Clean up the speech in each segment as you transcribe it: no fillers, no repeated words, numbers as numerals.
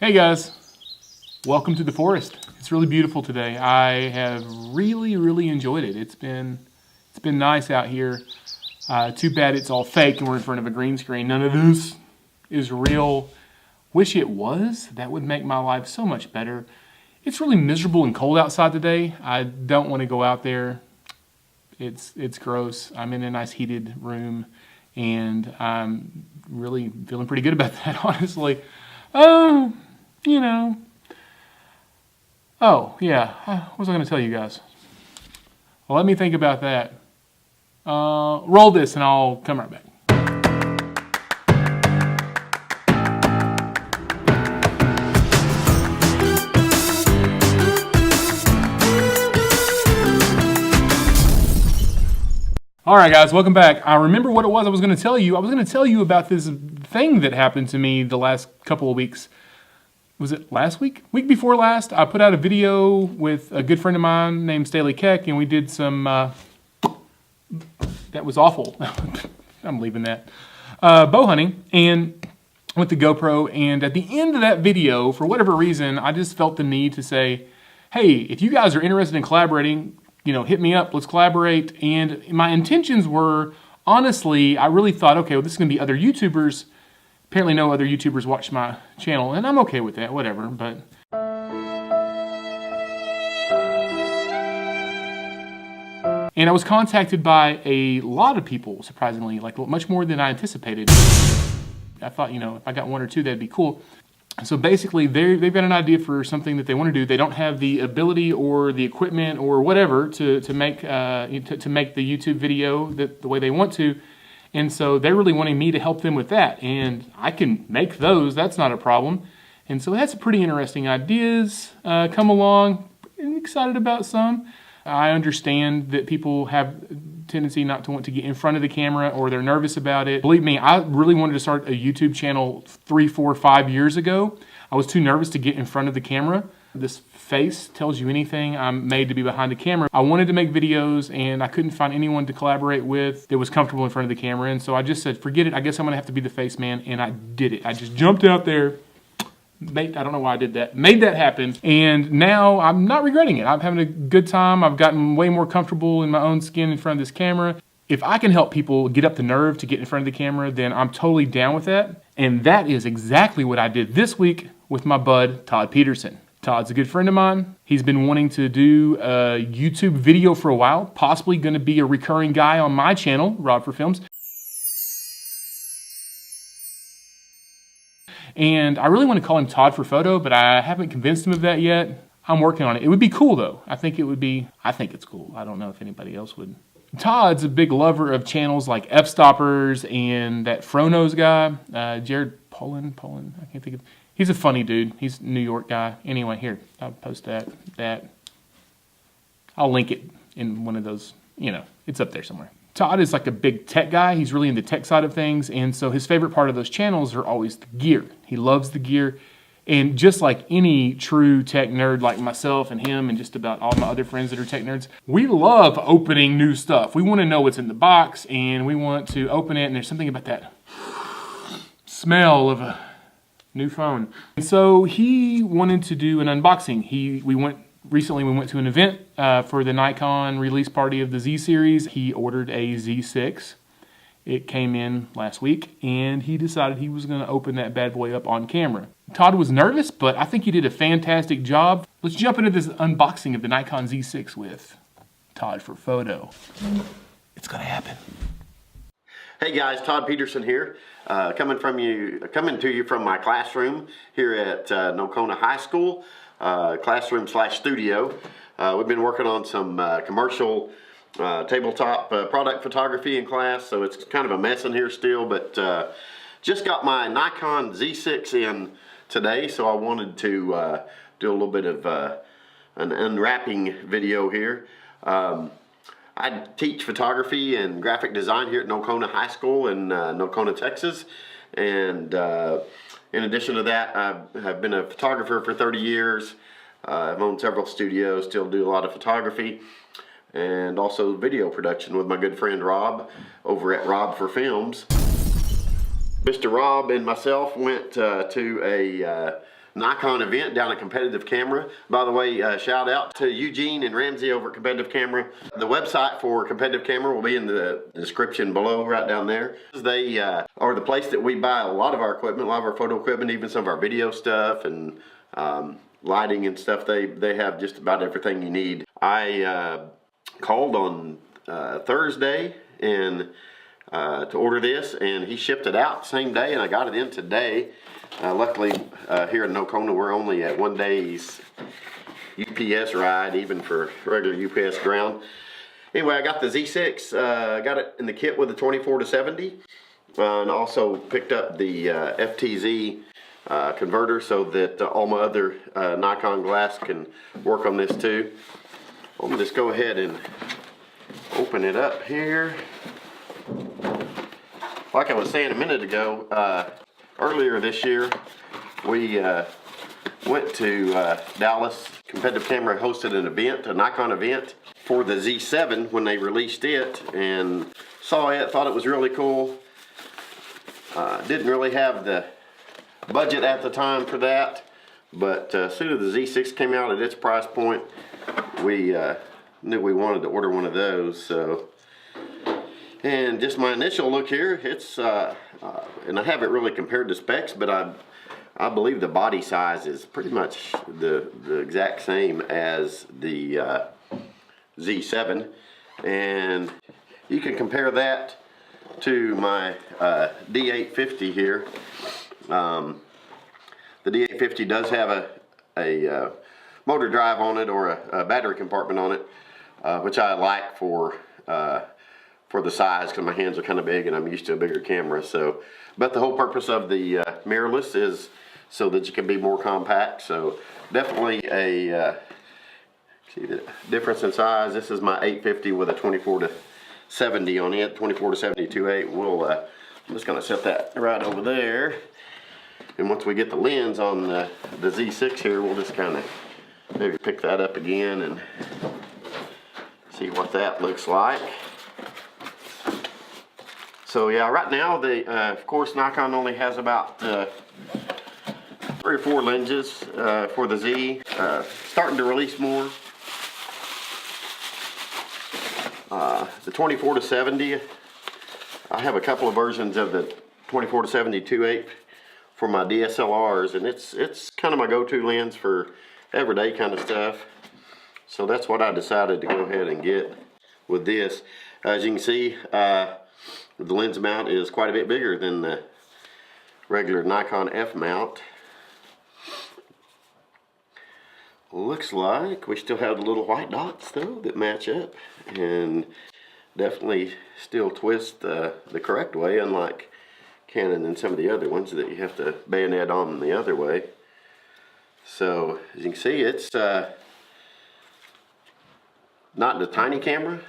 Hey guys, welcome to the forest. It's really beautiful today. I have really enjoyed it. It's been nice out here. Too bad it's all fake and we're in front of a green screen. None of this is real. Wish it was. That would make my life so much better. It's really miserable and cold outside today. I don't want to go out there. It's gross. I'm in a nice heated room and I'm really feeling pretty good about that, honestly. You know. Oh, yeah. What was I going to tell you guys? Well, let me think about that. Roll this and I'll come right back. All right, guys, welcome back. I remember what it was I was going to tell you. I was going to tell you about this thing that happened to me the last couple of weeks. Was it last week? Week before last, I put out a video with a good friend of mine named Staley Keck, and we did some, that was awful. I'm leaving that. Bow hunting, and with the GoPro, and at the end of that video, for whatever reason, I just felt the need to say, hey, if you guys are interested in collaborating, hit me up, let's collaborate. And my intentions were, honestly, I really thought, okay, well, this is going to be other YouTubers. Apparently no other YouTubers watch my channel, and I'm okay with that, whatever, but... And I was contacted by a lot of people, surprisingly, like much more than I anticipated. I thought, if I got one or two, that'd be cool. So basically, they've got an idea for something that they want to do. They don't have the ability or the equipment or whatever to make the YouTube video the way they want to. And so they're really wanting me to help them with that. And I can make those, that's not a problem. And so that's pretty interesting ideas come along. I'm excited about some. I understand that people have tendency not to want to get in front of the camera or they're nervous about it. Believe me, I really wanted to start a YouTube channel 3, 4, 5 years ago. I was too nervous to get in front of the camera. This face tells you anything. I'm made to be behind the camera. I wanted to make videos and I couldn't find anyone to collaborate with that was comfortable in front of the camera. And so I just said, forget it. I guess I'm gonna have to be the face man. And I did it. I just jumped out there. I don't know why I did that. Made that happen. And now I'm not regretting it. I'm having a good time. I've gotten way more comfortable in my own skin in front of this camera. If I can help people get up the nerve to get in front of the camera, then I'm totally down with that. And that is exactly what I did this week with my bud, Todd Peterson. Todd's a good friend of mine. He's been wanting to do a YouTube video for a while, possibly going to be a recurring guy on my channel, Rod for Films. And I really want to call him Todd for Photo, but I haven't convinced him of that yet. I'm working on it. It would be cool though. I think it's cool. I don't know if anybody else would. Todd's a big lover of channels like F-Stoppers and that Fronos guy, Jared Polin, I can't think of. He's a funny dude. He's a New York guy. Anyway, here, I'll post that. I'll link it in one of those, it's up there somewhere. Todd is like a big tech guy. He's really into tech side of things. And so his favorite part of those channels are always the gear. He loves the gear. And just like any true tech nerd like myself and him and just about all my other friends that are tech nerds, we love opening new stuff. We want to know what's in the box and we want to open it. And there's something about that smell of a new phone. And so he wanted to do an unboxing. Recently we went to an event for the Nikon release party of the Z series. He ordered a Z6. It came in last week and he decided he was going to open that bad boy up on camera. Todd was nervous, but I think he did a fantastic job. Let's jump into this unboxing of the Nikon Z6 with Todd for Photo. It's going to happen. Hey guys, Todd Peterson here, coming to you from my classroom here at Nocona High School, classroom/studio. We've been working on some commercial tabletop product photography in class, so it's kind of a mess in here still, but just got my Nikon Z6 in today, so I wanted to do a little bit of an unwrapping video here. I teach photography and graphic design here at Nocona High School in Nocona, Texas. And in addition to that, I've been a photographer for 30 years. I've owned several studios, still do a lot of photography. And also video production with my good friend Rob over at Rob for Films. Mr. Rob and myself went to a Nikon event down at Competitive Camera. By the way, shout out to Eugene and Ramsey over at Competitive Camera. The website for Competitive Camera will be in the description below, right down there. They are the place that we buy a lot of our equipment, a lot of our photo equipment, even some of our video stuff and lighting and stuff. They have just about everything you need. I called on Thursday and to order this, and he shipped it out the same day, and I got it in today. Luckily, here in Nocona, we're only at 1 day's UPS ride, even for regular UPS ground. Anyway, I got the Z6, got it in the kit with the 24-70, and also picked up the FTZ converter so that all my other Nikon glass can work on this too. I'm gonna just go ahead and open it up here. Like I was saying a minute ago, earlier this year, we went to Dallas. Competitive Camera hosted an event, a Nikon event, for the Z7 when they released it, and saw it, thought it was really cool. Didn't really have the budget at the time for that, but as soon as the Z6 came out at its price point, we knew we wanted to order one of those. So, and just my initial look here, it's and I haven't really compared the specs, but I believe the body size is pretty much the exact same as the Z7, and you can compare that to my D850 here. The D850 does have a motor drive on it, or a battery compartment on it, which I like for the size, because my hands are kind of big and I'm used to a bigger camera. So, but the whole purpose of the mirrorless is so that you can be more compact. So definitely a see the difference in size. This is my 850 with a 24-70 on it, 24-70 2.8. We'll I'm just gonna set that right over there. And once we get the lens on the Z6 here, we'll just kind of maybe pick that up again and see what that looks like. So yeah, right now, of course, Nikon only has about 3 or 4 lenses for the Z. Starting to release more. The 24-70, I have a couple of versions of the 24-70 2.8 for my DSLRs, and it's kind of my go-to lens for everyday kind of stuff. So that's what I decided to go ahead and get with this. As you can see, the lens mount is quite a bit bigger than the regular Nikon F mount. Looks like we still have the little white dots though that match up, and definitely still twist the correct way, unlike Canon and some of the other ones that you have to bayonet on the other way. So as you can see, it's not the tiny camera.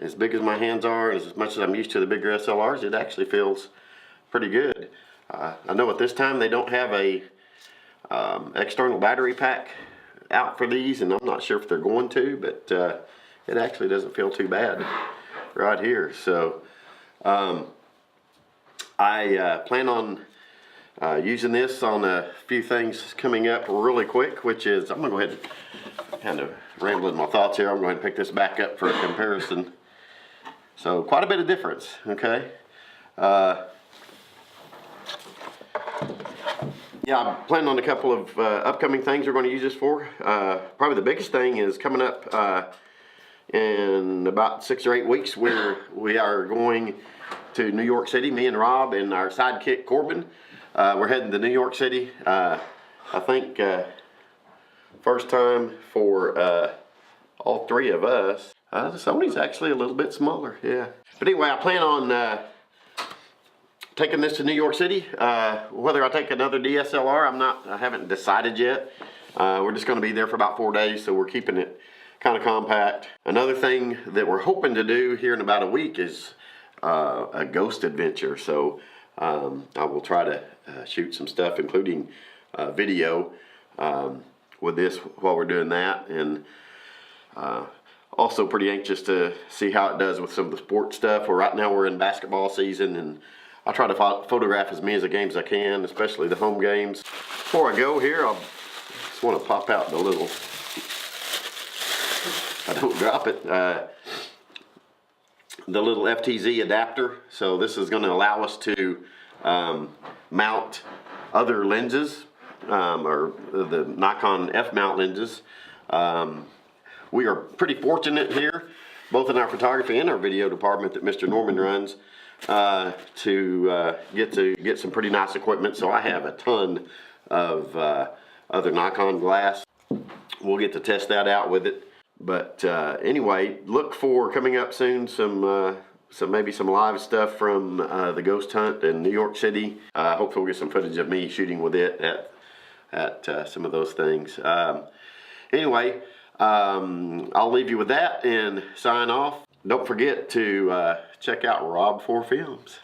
As big as my hands are, as much as I'm used to the bigger SLRs, it actually feels pretty good. I know at this time they don't have a external battery pack out for these, and I'm not sure if they're going to, but it actually doesn't feel too bad right here. So I plan on using this on a few things coming up really quick, which is, I'm gonna go ahead and kind of rambling my thoughts here. I'm going to pick this back up for a comparison. So quite a bit of difference, okay? Yeah, I'm planning on a couple of upcoming things we're going to use this for. Probably the biggest thing is coming up in about 6 or 8 weeks, where we are going to New York City, me and Rob and our sidekick Corbin. We're heading to New York City. I think first time for all 3 of us. The Sony's actually a little bit smaller, yeah. But anyway, I plan on taking this to New York City. Whether I take another DSLR, I haven't decided yet. We're just going to be there for about 4 days, so we're keeping it kind of compact. Another thing that we're hoping to do here in about a week is a ghost adventure. So I will try to shoot some stuff, including video, with this while we're doing that, and also pretty anxious to see how it does with some of the sports stuff. Well, right now we're in basketball season, and I try to photograph as many of the games as I can, especially the home games. Before I go here, I just want to pop out the little, I don't drop it, the little FTZ adapter. So this is going to allow us to mount other lenses, or the Nikon F-mount lenses. We are pretty fortunate here, both in our photography and our video department that Mr. Norman runs, to get some pretty nice equipment. So I have a ton of other Nikon glass. We'll get to test that out with it. But anyway, look for coming up soon maybe some live stuff from the ghost hunt in New York City. Hopefully we'll get some footage of me shooting with it at some of those things. Anyway, I'll leave you with that and sign off. Don't forget to check out Rob 4 Films.